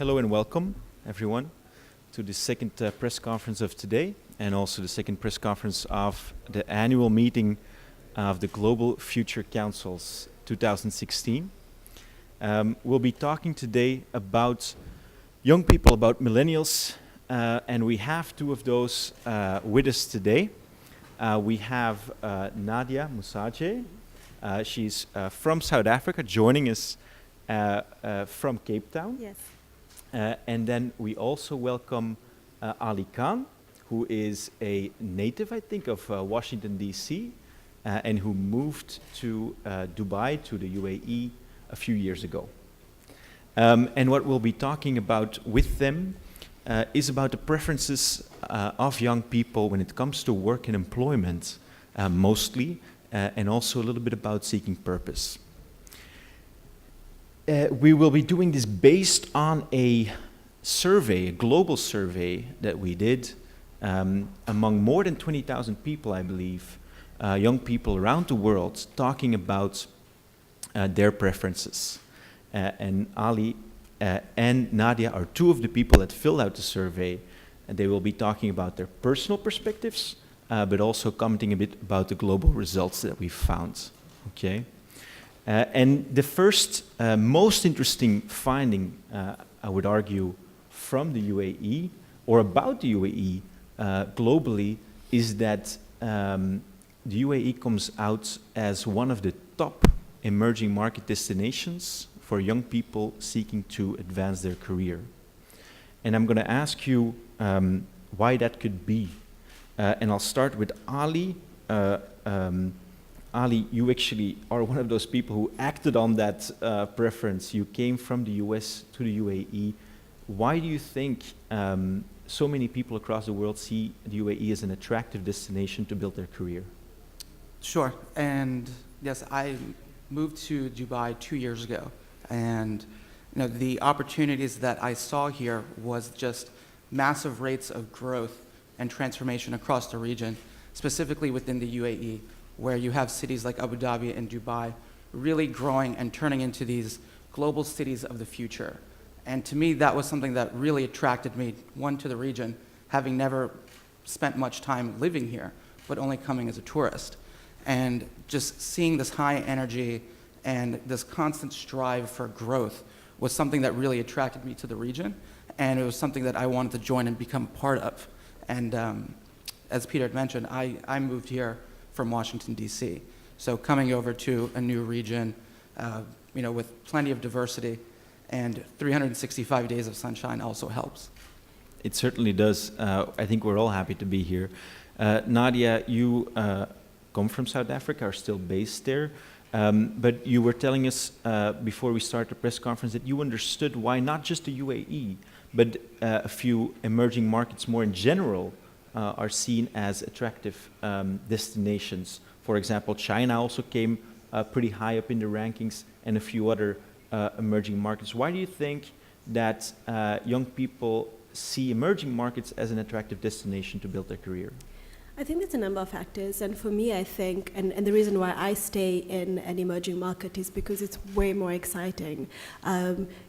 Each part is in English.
Hello and welcome, everyone, to the second press conference of today, and also the second press conference of the annual meeting of the Global Future Councils 2016. We'll be talking today about young people, about millennials, and we have two of those with us today. We have Nadia Musaje. She's from South Africa, joining us from Cape Town. Yes. And then we also welcome Ali Khan, who is a native, I think, of Washington, D.C., and who moved to Dubai, to the UAE, a few years ago. And what we'll be talking about with them is about the preferences of young people when it comes to work and employment, mostly, and also a little bit about seeking purpose. We will be doing this based on a survey, a global survey that we did among more than 20,000 people, I believe, young people around the world talking about their preferences. And Ali and Nadia are two of the people that filled out the survey, and they will be talking about their personal perspectives, but also commenting a bit about the global results that we found. Okay. And the first, most interesting finding, I would argue, from the UAE, or about the UAE globally, is that the UAE comes out as one of the top emerging market destinations for young people seeking to advance their career. And I'm going to ask you why that could be. And I'll start with Ali. Ali, you actually are one of those people who acted on that preference. You came from the US to the UAE. Why do you think so many people across the world see the UAE as an attractive destination to build their career? Sure, and yes, I moved to Dubai 2 years ago, and the opportunities that I saw here was just massive rates of growth and transformation across the region, specifically within the UAE, where you have cities like Abu Dhabi and Dubai really growing and turning into these global cities of the future. And to me, that was something that really attracted me, one, to the region, having never spent much time living here, but only coming as a tourist. And just seeing this high energy and this constant strive for growth was something that really attracted me to the region, and it was something that I wanted to join and become part of. And as Peter had mentioned, I moved here from Washington, D.C. So coming over to a new region, with plenty of diversity and 365 days of sunshine also helps. It certainly does. I think we're all happy to be here. Nadia, you come from South Africa, are still based there, but you were telling us before we start the press conference that you understood why not just the UAE, but a few emerging markets more in general are seen as attractive destinations. For example, China also came pretty high up in the rankings, and a few other emerging markets. Why do you think that young people see emerging markets as an attractive destination to build their career? I think there's a number of factors, and for me, I think, and the reason why I stay in an emerging market is because it's way more exciting.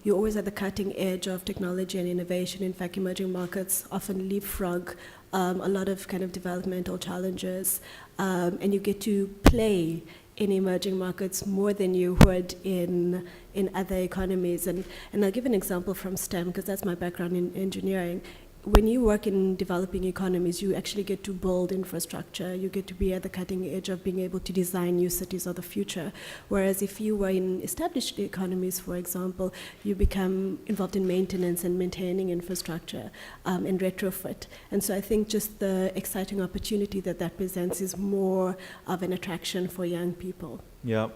You're always at the cutting edge of technology and innovation. In fact, emerging markets often leapfrog a lot of kind of developmental challenges, and you get to play in emerging markets more than you would in other economies. And I'll give an example from STEM, because that's my background in engineering. When you work in developing economies, you actually get to build infrastructure. You get to be at the cutting edge of being able to design new cities of the future. Whereas if you were in established economies, for example, you become involved in maintenance and maintaining infrastructure and retrofit. And so I think just the exciting opportunity that presents is more of an attraction for young people. Yeah.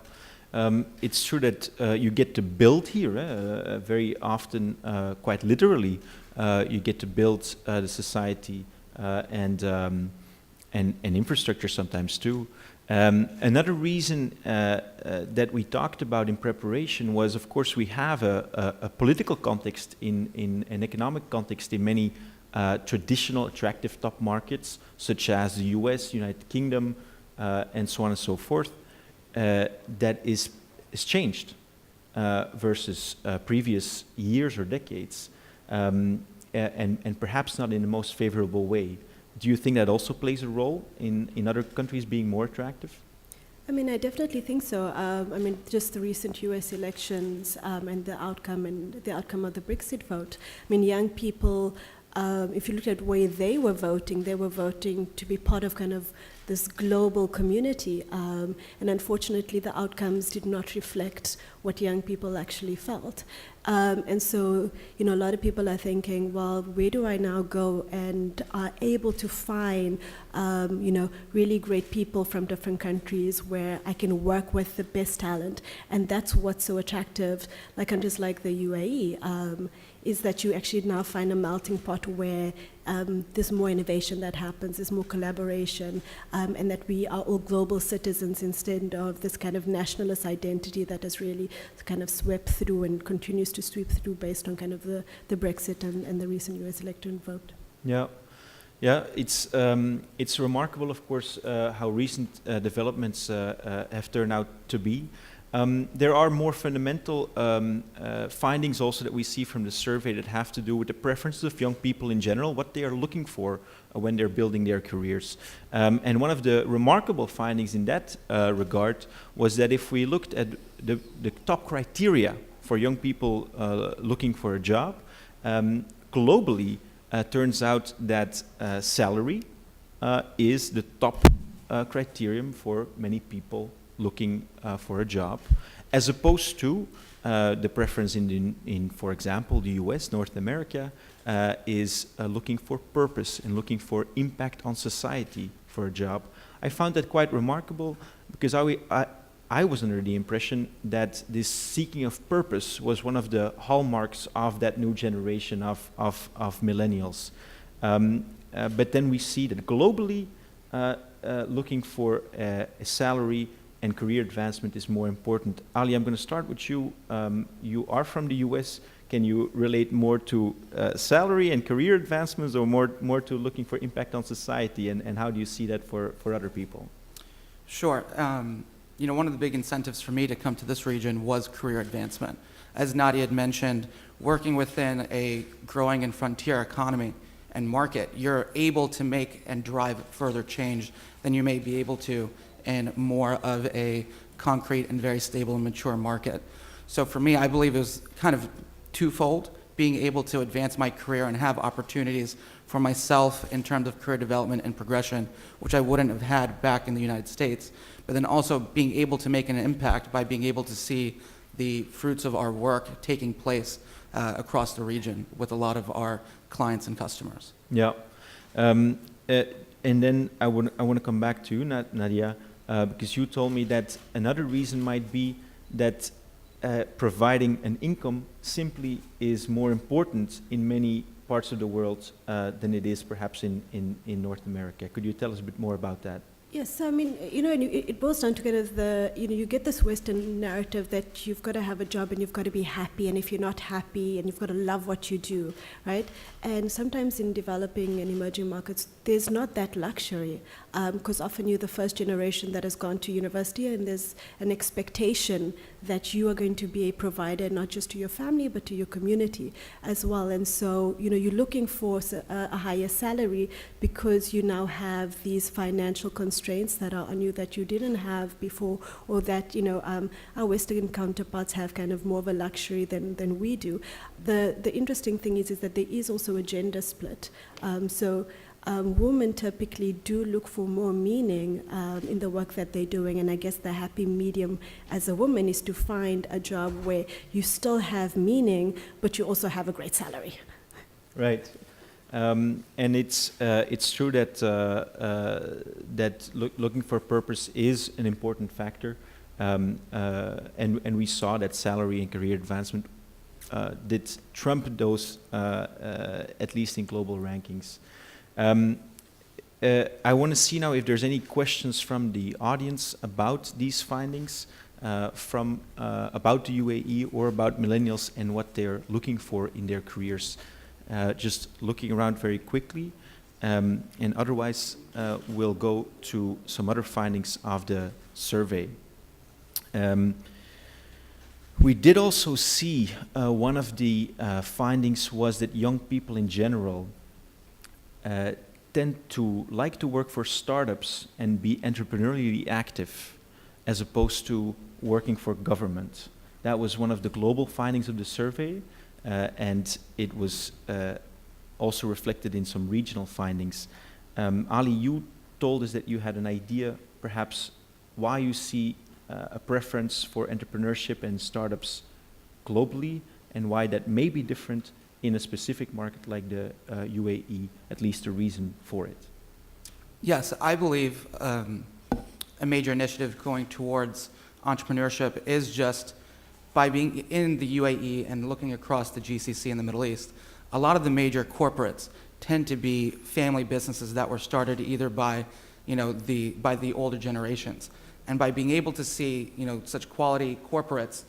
It's true that you get to build here, very often, quite literally. You get to build the society and infrastructure sometimes too. Another reason that we talked about in preparation was, of course, we have a political context in an economic context in many traditional attractive top markets, such as the US, United Kingdom, and so on and so forth, that is changed versus previous years or decades. and perhaps not in the most favorable way. Do you think that also plays a role in other countries being more attractive? I mean, I definitely think so. I mean, just the recent U.S. elections and the outcome of the Brexit vote. I mean, young people, if you look at where they were voting to be part of kind of this global community. And unfortunately, the outcomes did not reflect what young people actually felt. And so, you know, a lot of people are thinking, well, where do I now go, and are able to find, you know, really great people from different countries where I can work with the best talent. And that's what's so attractive, like countries like the UAE, is that you actually now find a melting pot where there's more innovation that happens, there's more collaboration, and that we are all global citizens instead of this kind of nationalist identity that has really kind of swept through and continues to sweep through based on kind of the Brexit and the recent US election vote. Yeah. Yeah, it's remarkable, of course, how recent developments have turned out to be. There are more fundamental findings also that we see from the survey that have to do with the preferences of young people in general, what they are looking for when they're building their careers. And one of the remarkable findings in that regard was that if we looked at the top criteria for young people looking for a job, globally, turns out that salary is the top criterion for many people looking for a job, as opposed to the preference in, for example, the US, North America, is looking for purpose and looking for impact on society for a job. I found that quite remarkable because I was under the impression that this seeking of purpose was one of the hallmarks of that new generation of millennials. But then we see that globally, looking for a salary and career advancement is more important. Ali, I'm going to start with you. You are from the US. Can you relate more to salary and career advancements, or more to looking for impact on society, and how do you see that for other people? Sure. You know, one of the big incentives for me to come to this region was career advancement. As Nadia had mentioned, working within a growing and frontier economy and market, you're able to make and drive further change than you may be able to in more of a concrete and very stable and mature market. So for me, I believe it was kind of twofold, being able to advance my career and have opportunities for myself in terms of career development and progression, which I wouldn't have had back in the United States, but then also being able to make an impact by being able to see the fruits of our work taking place across the region with a lot of our clients and customers. Yeah. And then I want to come back to you, Nadia, because you told me that another reason might be that providing an income simply is more important in many parts of the world than it is perhaps in North America. Could you tell us a bit more about that? Yes, so I mean, you know, and it boils down to kind of you get this Western narrative that you've got to have a job and you've got to be happy, and if you're not happy, and you've got to love what you do, right? And sometimes in developing and emerging markets, there's not that luxury, because often you're the first generation that has gone to university, and there's an expectation that you are going to be a provider, not just to your family, but to your community as well. And so, you know, you're looking for a higher salary because you now have these financial constraints that are on you that you didn't have before, or that, you know, our Western counterparts have kind of more of a luxury than we do. The interesting thing is that there is also a gender split. Women typically do look for more meaning in the work that they're doing, and I guess the happy medium as a woman is to find a job where you still have meaning, but you also have a great salary. Right. And it's true that looking for purpose is an important factor, and we saw that salary and career advancement did trump those, at least in global rankings. I want to see now if there's any questions from the audience about these findings, about the UAE or about millennials and what they're looking for in their careers. Just looking around very quickly, and otherwise we'll go to some other findings of the survey. We did also see one of the findings was that young people in general tend to like to work for startups and be entrepreneurially active as opposed to working for government. That was one of the global findings of the survey, and it was also reflected in some regional findings. Ali, you told us that you had an idea, perhaps, why you see a preference for entrepreneurship and startups globally, and why that may be different in a specific market like the UAE, at least a reason for it. Yes, I believe a major initiative going towards entrepreneurship is just by being in the UAE and looking across the GCC in the Middle East. A lot of the major corporates tend to be family businesses that were started either by, by the older generations. And by being able to see, such quality corporates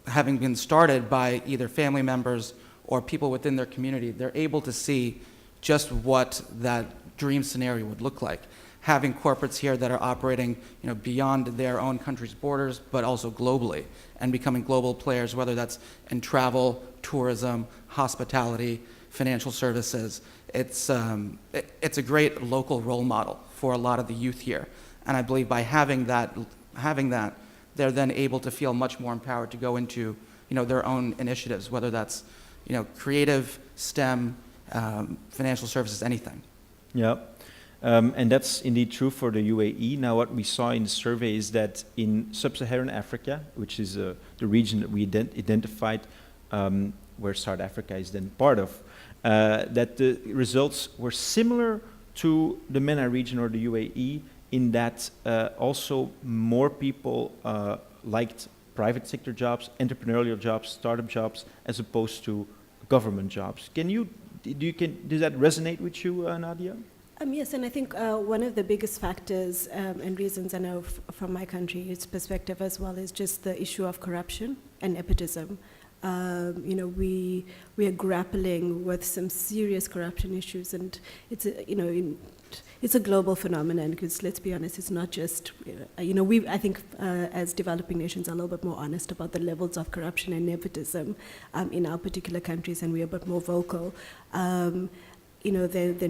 having been started by either family members or people within their community, they're able to see just what that dream scenario would look like. Having corporates here that are operating, beyond their own country's borders, but also globally, and becoming global players, whether that's in travel, tourism, hospitality, financial services. It's a great local role model for a lot of the youth here. And I believe by having that, they're then able to feel much more empowered to go into, their own initiatives, whether that's, creative, STEM, financial services, anything. Yeah, and that's indeed true for the UAE. Now, what we saw in the survey is that in sub-Saharan Africa, which is the region that we identified, where South Africa is then part of, that the results were similar to the MENA region or the UAE, in that also more people liked private sector jobs, entrepreneurial jobs, startup jobs, as opposed to government jobs. Does that resonate with you, Nadia? Yes, and I think one of the biggest factors and reasons I know from my country's perspective as well is just the issue of corruption and nepotism. We are grappling with some serious corruption issues, and it's a global phenomenon, because let's be honest, it's not just, I think as developing nations are a little bit more honest about the levels of corruption and nepotism in our particular countries, and we are a bit more vocal, than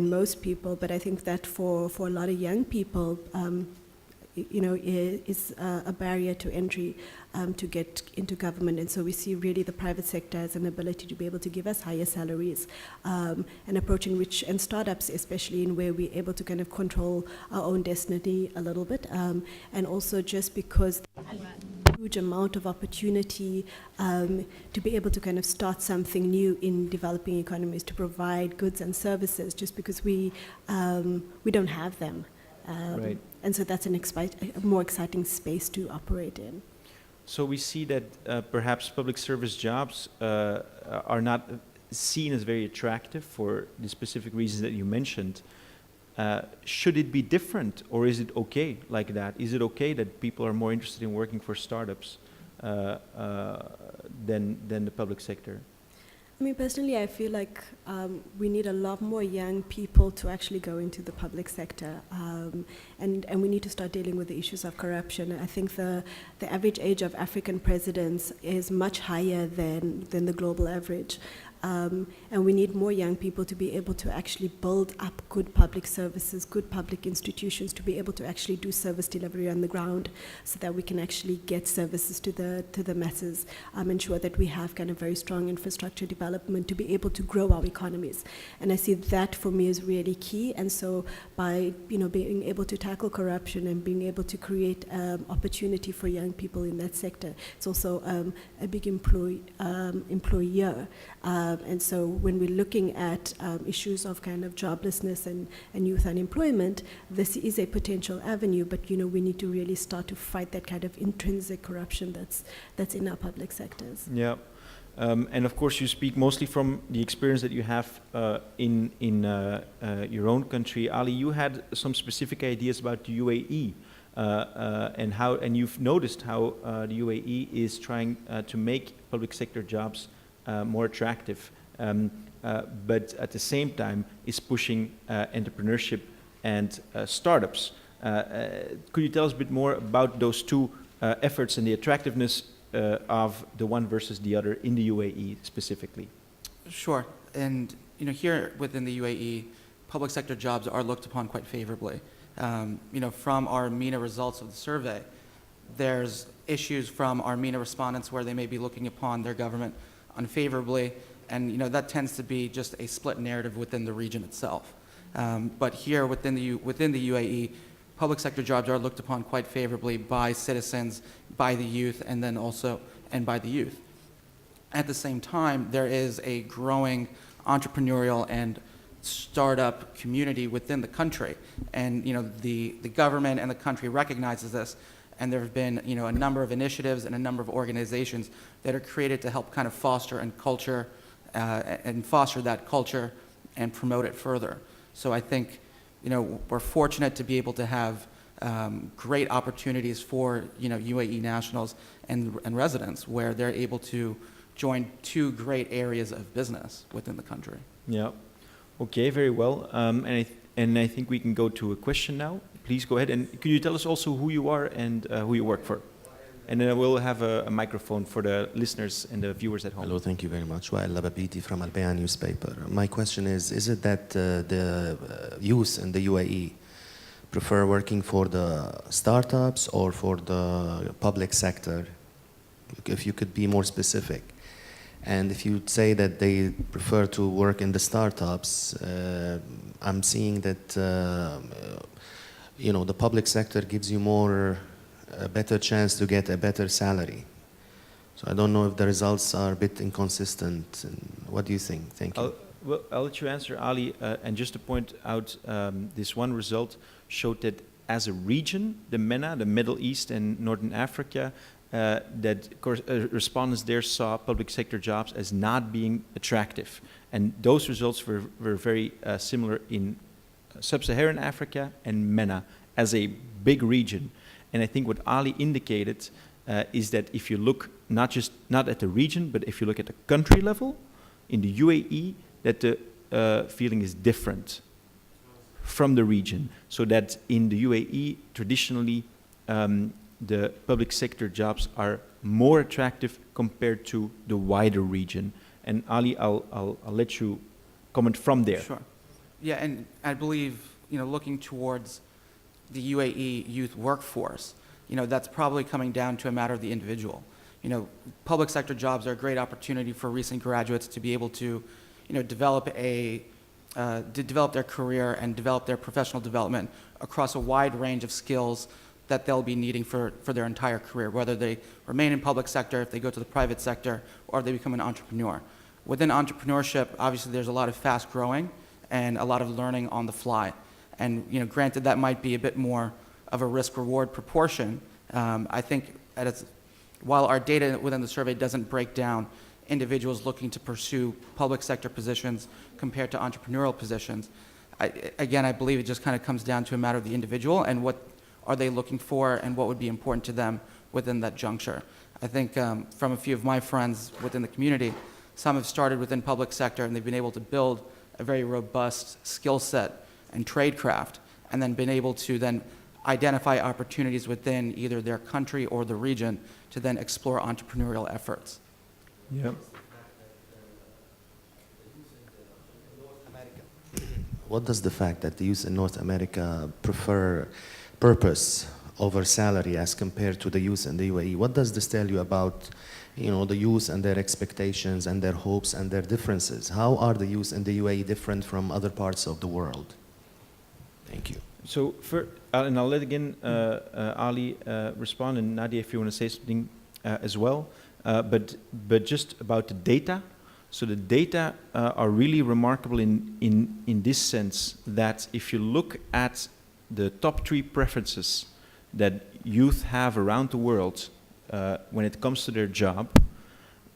most people. But I think that for a lot of young people, is a barrier to entry to get into government. And so we see really the private sector as an ability to be able to give us higher salaries, and approaching and startups especially, in where we're able to kind of control our own destiny a little bit. And also just because huge amount of opportunity to be able to kind of start something new in developing economies, to provide goods and services, just because we don't have them. Right. And so that's a more exciting space to operate in. So we see that perhaps public service jobs are not seen as very attractive for the specific reasons that you mentioned. Should it be different, or is it okay like that? Is it okay that people are more interested in working for startups than the public sector? I mean, personally, I feel like we need a lot more young people to actually go into the public sector, and we need to start dealing with the issues of corruption. I think the average age of African presidents is much higher than the global average. And we need more young people to be able to actually build up good public services, good public institutions, to be able to actually do service delivery on the ground, so that we can actually get services to the masses, ensure that we have kind of very strong infrastructure development to be able to grow our economies. And I see that for me is really key. And so by being able to tackle corruption and being able to create opportunity for young people in that sector, it's also a big employer. And so when we're looking at issues of kind of joblessness and youth unemployment, this is a potential avenue, but we need to really start to fight that kind of intrinsic corruption that's in our public sectors. Yeah, and of course you speak mostly from the experience that you have in your own country. Ali, you had some specific ideas about the UAE. And you've noticed how the UAE is trying to make public sector jobs more attractive, but at the same time is pushing entrepreneurship and startups. Could you tell us a bit more about those two efforts and the attractiveness of the one versus the other in the UAE specifically? Sure. And here within the UAE, public sector jobs are looked upon quite favorably. From our MENA results of the survey, there's issues from our MENA respondents where they may be looking upon their government unfavorably, and that tends to be just a split narrative within the region itself. But here within the UAE, public sector jobs are looked upon quite favorably by citizens, by the youth, and then also by the youth. At the same time, there is a growing entrepreneurial and startup community within the country, and the government and the country recognizes this, and there have been a number of initiatives and a number of organizations that are created to help kind of foster that culture and promote it further. So I think we're fortunate to be able to have great opportunities for UAE nationals and residents where they're able to join two great areas of business within the country. Yeah. Okay, very well. And I think we can go to a question now. Please go ahead. And could you tell us also who you are and who you work for? And then we'll have a microphone for the listeners and the viewers at home. Hello, thank you very much. Wael Lababiti from Albania newspaper. My question is it that the youth in the UAE prefer working for the startups or for the public sector? If you could be more specific. And if you say that they prefer to work in the startups, I'm seeing that the public sector gives you a better chance to get a better salary. So I don't know if the results are a bit inconsistent. What do you think? Thank you. I'll let you answer, Ali. And just to point out, this one result showed that as a region, the MENA, the Middle East and Northern Africa, that respondents there saw public sector jobs as not being attractive. And those results were very similar in Sub-Saharan Africa and MENA as a big region. And I think what Ali indicated is that if you look not at the region, but if you look at the country level, in the UAE, that the feeling is different from the region. So that in the UAE, traditionally, the public sector jobs are more attractive compared to the wider region. And Ali, I'll let you comment from there. Sure. Yeah, and I believe, looking towards the UAE youth workforce, that's probably coming down to a matter of the individual. Public sector jobs are a great opportunity for recent graduates to be able to, develop their career and develop their professional development across a wide range of skills that they'll be needing for their entire career, whether they remain in public sector, if they go to the private sector, or if they become an entrepreneur. Within entrepreneurship, obviously there's a lot of fast growing and a lot of learning on the fly. And granted that might be a bit more of a risk-reward proportion, I think while our data within the survey doesn't break down individuals looking to pursue public sector positions compared to entrepreneurial positions, I believe it just kind of comes down to a matter of the individual and what are they looking for and what would be important to them within that juncture. I think from a few of my friends within the community, some have started within public sector and they've been able to build a very robust skill set and tradecraft, and then been able to then identify opportunities within either their country or the region to then explore entrepreneurial efforts. Yeah. What does the fact that the youth in North America prefer purpose over salary as compared to the youth in the UAE, what does this tell you about the youth and their expectations and their hopes and their differences? How are the youth in the UAE different from other parts of the world? Thank you. So, and I'll let again Ali respond, and Nadia, if you want to say something as well. But just about the data. So the data are really remarkable in this sense that if you look at the top 3 preferences that youth have around the world when it comes to their job,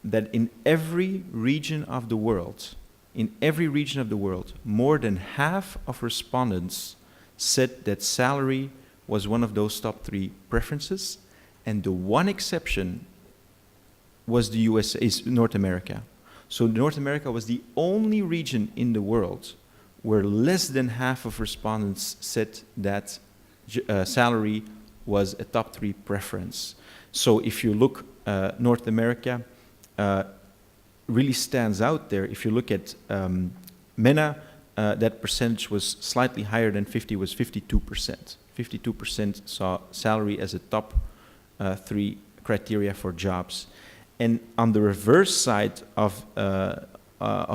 that in every region of the world, more than half of respondents said that salary was one of those top 3 preferences, and the one exception was the USA, is North America. So North America was the only region in the world where less than half of respondents said that salary was a top 3 preference. So if you look North America really stands out there. If you look at MENA, that percentage was slightly higher than 50, was 52%. 52% saw salary as a top 3 criteria for jobs. And on the reverse side of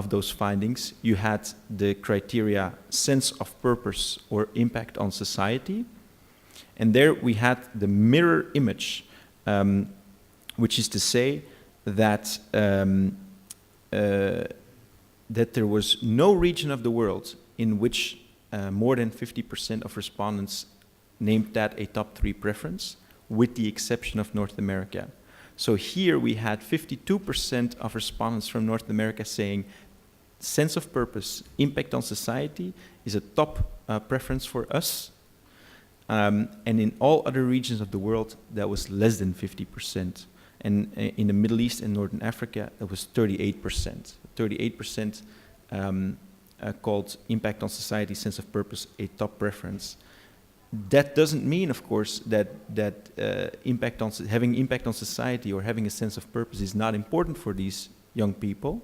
those findings, you had the criteria sense of purpose or impact on society. And there we had the mirror image, which is to say that that there was no region of the world in which more than 50% of respondents named that a top 3 preference, with the exception of North America. So here we had 52% of respondents from North America saying sense of purpose, impact on society is a top preference for us. And in all other regions of the world, that was less than 50%. And in the Middle East and Northern Africa, that was 38%. 38% called impact on society, sense of purpose, a top preference. That doesn't mean, of course, that having impact on society or having a sense of purpose is not important for these young people,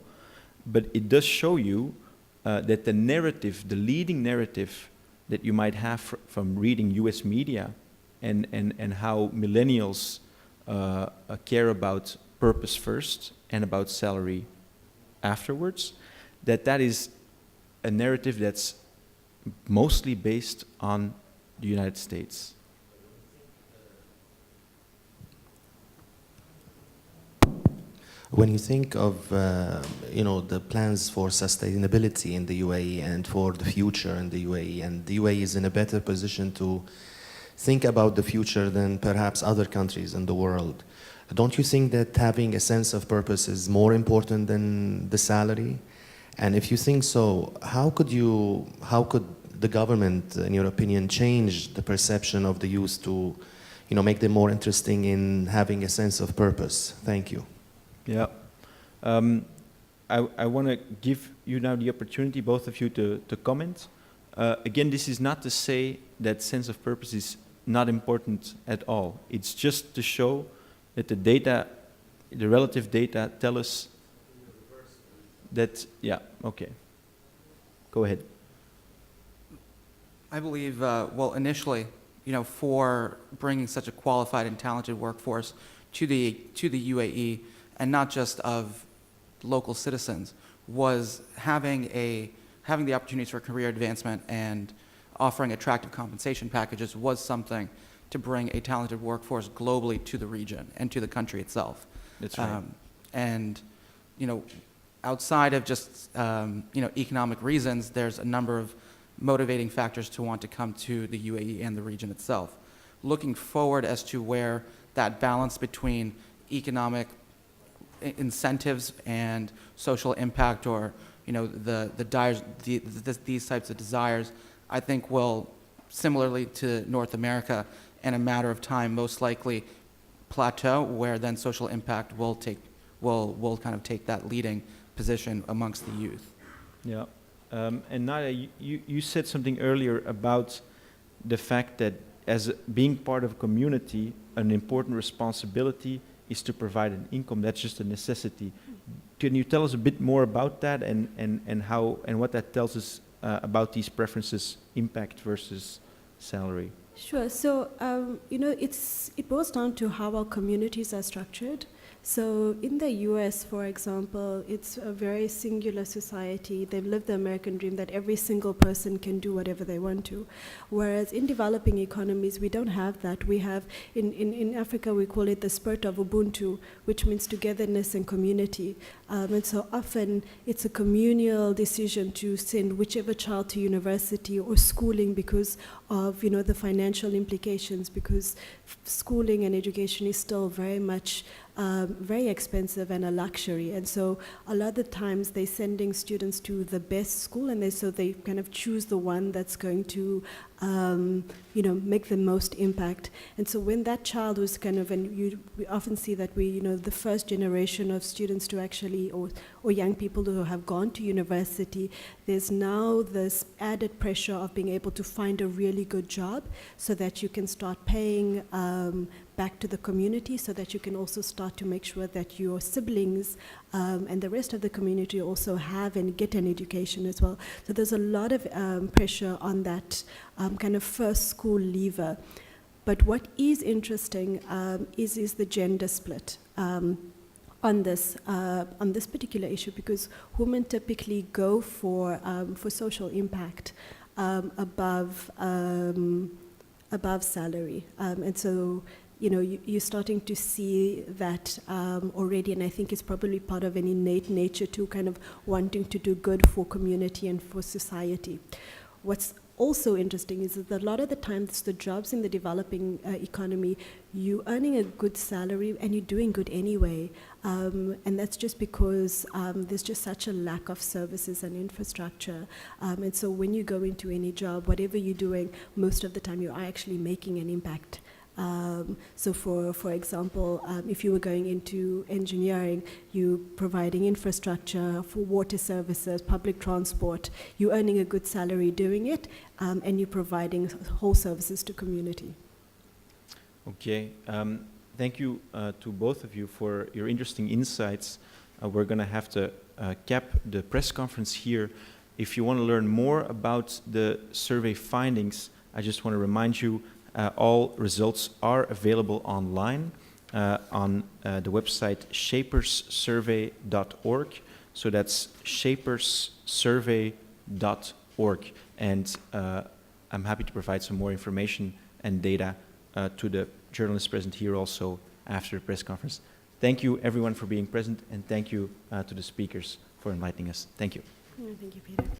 but it does show you that the narrative, the leading narrative that you might have from reading US media and how millennials care about purpose first and about salary afterwards, that is a narrative that's mostly based on the United States. When you think of the plans for sustainability in the UAE and for the future in the UAE, and the UAE is in a better position to think about the future than perhaps other countries in the world, don't you think that having a sense of purpose is more important than the salary? And if you think so, how could the government, in your opinion, change the perception of the youth to, make them more interesting in having a sense of purpose? Thank you. Yeah. I want to give you now the opportunity, both of you, to comment. Again, this is not to say that sense of purpose is not important at all. It's just to show that the data, the relative data, tell us that, yeah, okay. Go ahead. I believe, initially, for bringing such a qualified and talented workforce to the UAE, and not just of local citizens, was having the opportunities for career advancement and offering attractive compensation packages was something to bring a talented workforce globally to the region and to the country itself. That's right. And outside of just economic reasons, there's a number of motivating factors to want to come to the UAE and the region itself. Looking forward as to where that balance between economic incentives and social impact, or these types of desires, I think will, similarly to North America, in a matter of time, most likely plateau, where then social impact will kind of take that leading position amongst the youth. Yeah. And Nadia, you said something earlier about the fact that as being part of a community, an important responsibility is to provide an income. That's just a necessity. Can you tell us a bit more about that and how and what that tells us about these preferences, impact versus salary? Sure. So, it boils down to how our communities are structured. So in the US, for example, it's a very singular society. They've lived the American dream that every single person can do whatever they want to. Whereas in developing economies, we don't have that. We have, in Africa, we call it the spirit of Ubuntu, which means togetherness and community. And so often it's a communal decision to send whichever child to university or schooling because of, the financial implications, because schooling and education is still very much very expensive and a luxury. And so a lot of the times they're sending students to the best school, and so they kind of choose the one that's going to, make the most impact. And so when that child was kind of, and we often see that the first generation of students to actually, or young people who have gone to university, there's now this added pressure of being able to find a really good job so that you can start paying back to the community, so that you can also start to make sure that your siblings and the rest of the community also have and get an education as well. So there's a lot of pressure on that kind of first school leaver. But what is interesting is the gender split on this particular issue, because women typically go for social impact above salary, and so you're starting to see that already, and I think it's probably part of an innate nature to kind of wanting to do good for community and for society. What's also interesting is that a lot of the times the jobs in the developing economy, you're earning a good salary and you're doing good anyway, and that's just because there's just such a lack of services and infrastructure, and so when you go into any job, whatever you're doing, most of the time you are actually making an impact. So for example, if you were going into engineering, you providing infrastructure for water services, public transport, you're earning a good salary doing it, and you're providing whole services to community. Okay, thank you to both of you for your interesting insights. We're going to have to cap the press conference here. If you want to learn more about the survey findings, I just want to remind you all results are available online on the website shaperssurvey.org. So that's shaperssurvey.org. And I'm happy to provide some more information and data to the journalists present here also after the press conference. Thank you everyone for being present, and thank you to the speakers for inviting us. Thank you. Thank you, Peter.